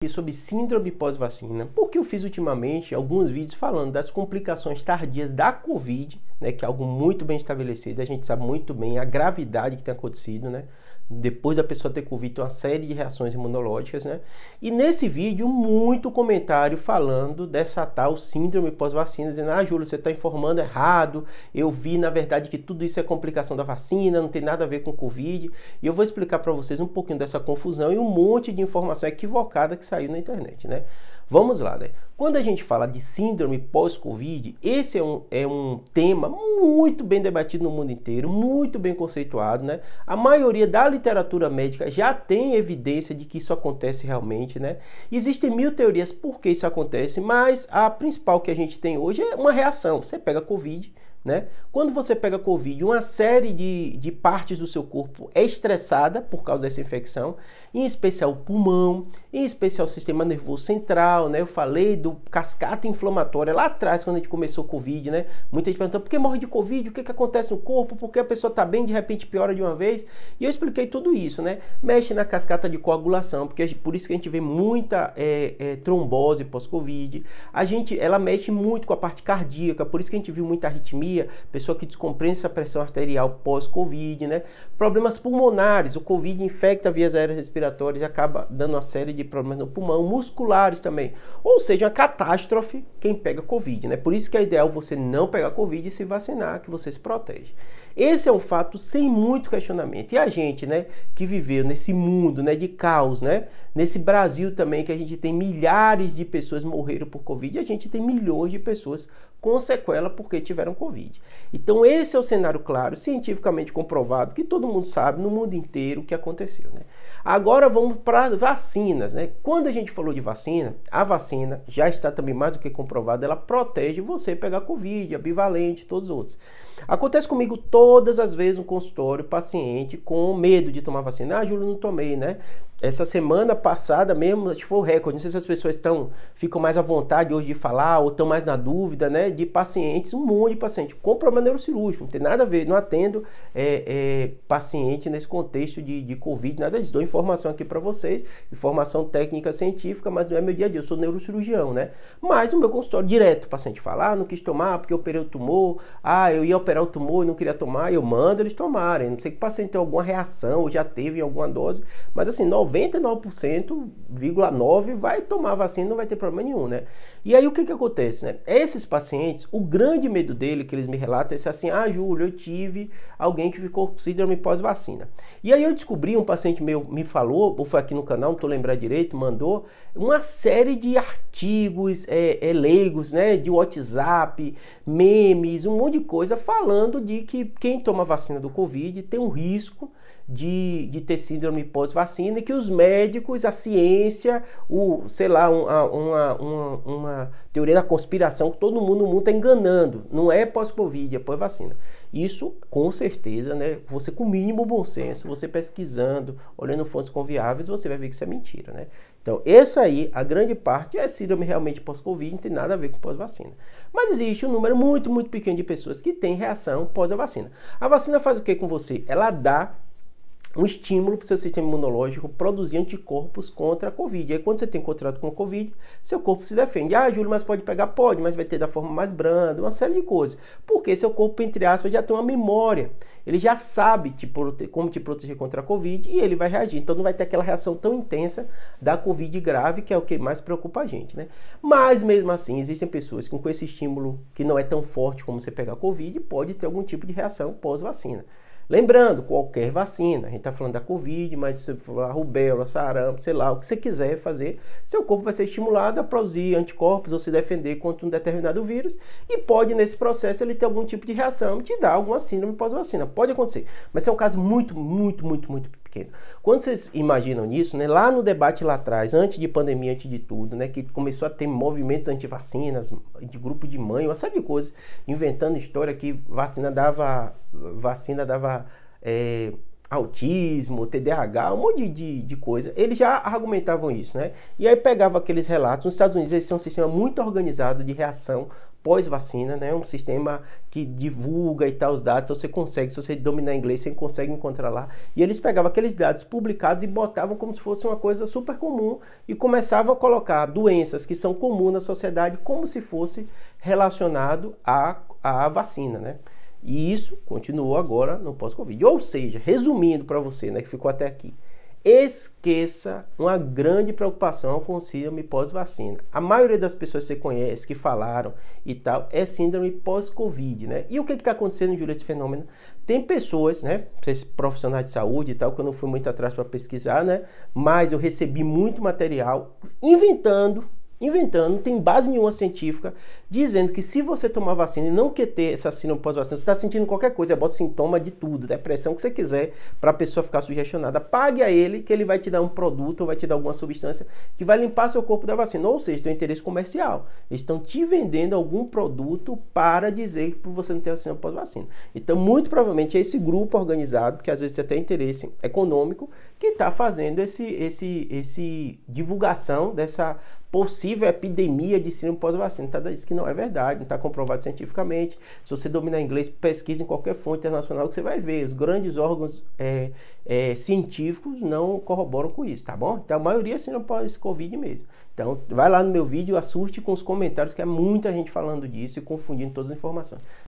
Sobre síndrome pós-vacina, porque eu fiz ultimamente alguns vídeos falando das complicações tardias da Covid, né, que é algo muito bem estabelecido, a gente sabe muito bem a gravidade que tem acontecido, né, depois da pessoa ter Covid, tem uma série de reações imunológicas, né, e nesse vídeo muito comentário falando dessa tal síndrome pós-vacina, dizendo, Júlio, você está informando errado, eu vi na verdade que tudo isso é complicação da vacina, não tem nada a ver com Covid, e eu vou explicar para vocês um pouquinho dessa confusão e um monte de informação equivocada que saiu na internet, né? Vamos lá, né? Quando a gente fala de síndrome pós-Covid, esse é um tema muito bem debatido no mundo inteiro, muito bem conceituado, né? A maioria da literatura médica já tem evidência de que isso acontece realmente, né? Existem mil teorias por que isso acontece, mas a principal que a gente tem hoje é uma reação. Você pega Covid, né? Quando você pega Covid, uma série de partes do seu corpo é estressada por causa dessa infecção, em especial o pulmão, em especial o sistema nervoso central, né? Eu falei do cascata inflamatória lá atrás, quando a gente começou o Covid, né? Muita gente perguntou, por que morre de Covid? O que acontece no corpo? Por que a pessoa está bem, de repente piora de uma vez? E eu expliquei tudo isso, né? Mexe na cascata de coagulação, porque por isso que a gente vê muita trombose pós-Covid. Ela mexe muito com a parte cardíaca, por isso que a gente viu muita arritmia, pessoa que descompensa a pressão arterial pós-Covid, né? Problemas pulmonares, o Covid infecta vias aéreas respiratórias e acaba dando uma série de problemas no pulmão, musculares também. Ou seja, uma catástrofe quem pega Covid, né? Por isso que é ideal você não pegar Covid e se vacinar, que você se protege. Esse é um fato sem muito questionamento. E a gente, né, que viveu nesse mundo, né, de caos, né? Nesse Brasil também, que a gente tem milhares de pessoas morreram por Covid, e a gente tem milhões de pessoas com sequela porque tiveram Covid. Então esse é o cenário claro, cientificamente comprovado, que todo mundo sabe no mundo inteiro o que aconteceu, né? Agora vamos para as vacinas, né? Quando a gente falou de vacina, a vacina já está também mais do que comprovada, ela protege você pegar Covid, a bivalente, todos os outros. Acontece comigo todas as vezes no consultório, paciente com medo de tomar vacina. Júlio, não tomei, né? Essa semana passada mesmo, acho que foi o recorde. Não sei se as pessoas ficam mais à vontade hoje de falar ou estão mais na dúvida, né? De pacientes, um monte de paciente com problema neurocirúrgico. Não tem nada a ver, não atendo paciente nesse contexto de Covid, nada disso. Dou informação aqui para vocês, informação técnica científica, mas não é meu dia a dia. Eu sou neurocirurgião, né? Mas no meu consultório direto, o paciente fala, não quis tomar porque eu operei o tumor, eu ia operar o tumor e não queria tomar, eu mando eles tomarem. Não sei que o paciente tem alguma reação ou já teve em alguma dose, mas assim, 99,9% vai tomar a vacina e não vai ter problema nenhum, né? E aí o que acontece, né? Esses pacientes, o grande medo dele, que eles me relatam, é assim, Júlio, eu tive alguém que ficou com síndrome pós-vacina. E aí eu descobri, um paciente meu me falou, ou foi aqui no canal, não tô lembrando direito, mandou uma série de artigos leigos, né? De WhatsApp, memes, um monte de coisa falando de que quem toma vacina do Covid tem um risco de ter síndrome pós-vacina e que os médicos, a ciência, uma teoria da conspiração que todo mundo no mundo está enganando. Não é pós-Covid, é pós-vacina. Isso, com certeza, né? Você com o mínimo bom senso, você pesquisando, olhando fontes confiáveis, você vai ver que isso é mentira, né? Então, essa aí, a grande parte é síndrome realmente pós-Covid, não tem nada a ver com pós-vacina. Mas existe um número muito, muito pequeno de pessoas que têm reação pós a vacina. A vacina faz o que com você? Ela dá um estímulo para o seu sistema imunológico produzir anticorpos contra a Covid. E aí, quando você tem contrato com a Covid, seu corpo se defende. Júlio, mas pode pegar? Pode, mas vai ter da forma mais branda, uma série de coisas. Porque seu corpo, entre aspas, já tem uma memória. Ele já sabe como te proteger contra a Covid e ele vai reagir. Então não vai ter aquela reação tão intensa da Covid grave, que é o que mais preocupa a gente, né? Mas mesmo assim, existem pessoas que com esse estímulo que não é tão forte como você pegar a Covid, pode ter algum tipo de reação pós-vacina. Lembrando, qualquer vacina, a gente está falando da Covid, mas se você falar rubéola, sarampo, sei lá, o que você quiser fazer, seu corpo vai ser estimulado a produzir anticorpos ou se defender contra um determinado vírus e pode, nesse processo, ele ter algum tipo de reação e te dar alguma síndrome pós-vacina. Pode acontecer, mas é um caso muito, muito, muito, muito pequeno. Quando vocês imaginam nisso, né, lá no debate lá atrás, antes de pandemia, antes de tudo, né, que começou a ter movimentos anti-vacinas, de grupo de mãe, uma série de coisas, inventando história que vacina dava autismo, TDAH, um monte de coisa, eles já argumentavam isso, né? E aí pegava aqueles relatos, nos Estados Unidos eles têm um sistema muito organizado de reação pós-vacina, né? Um sistema que divulga e tal os dados, então você consegue, se você dominar inglês, você consegue encontrar lá. E eles pegavam aqueles dados publicados e botavam como se fosse uma coisa super comum e começavam a colocar doenças que são comuns na sociedade como se fosse relacionado à vacina, né? E isso continuou agora no pós-Covid. Ou seja, resumindo para você, né, que ficou até aqui, esqueça uma grande preocupação com síndrome pós-vacina. A maioria das pessoas que você conhece, que falaram e tal, é síndrome pós-Covid, né? E o que está acontecendo, Júlio, esse fenômeno? Tem pessoas, né, esses profissionais de saúde e tal, que eu não fui muito atrás para pesquisar, né? Mas eu recebi muito material inventando, não tem base nenhuma científica, dizendo que se você tomar vacina e não quer ter essa síndrome pós-vacina, você está sentindo qualquer coisa, bota sintoma de tudo, depressão que você quiser, para a pessoa ficar sugestionada, pague a ele que ele vai te dar um produto ou vai te dar alguma substância que vai limpar seu corpo da vacina. Ou seja, tem um interesse comercial. Eles estão te vendendo algum produto para dizer que você não tem a síndrome pós-vacina. Então, muito provavelmente é esse grupo organizado, que às vezes tem até interesse econômico, que está fazendo esse divulgação dessa possível epidemia de síndrome pós-vacina. Tá, isso que não é verdade, não está comprovado cientificamente. Se você dominar inglês, pesquise em qualquer fonte internacional que você vai ver. Os grandes órgãos científicos não corroboram com isso, tá bom? Então a maioria é síndrome pós-Covid mesmo. Então vai lá no meu vídeo, assuste com os comentários, que é muita gente falando disso e confundindo todas as informações.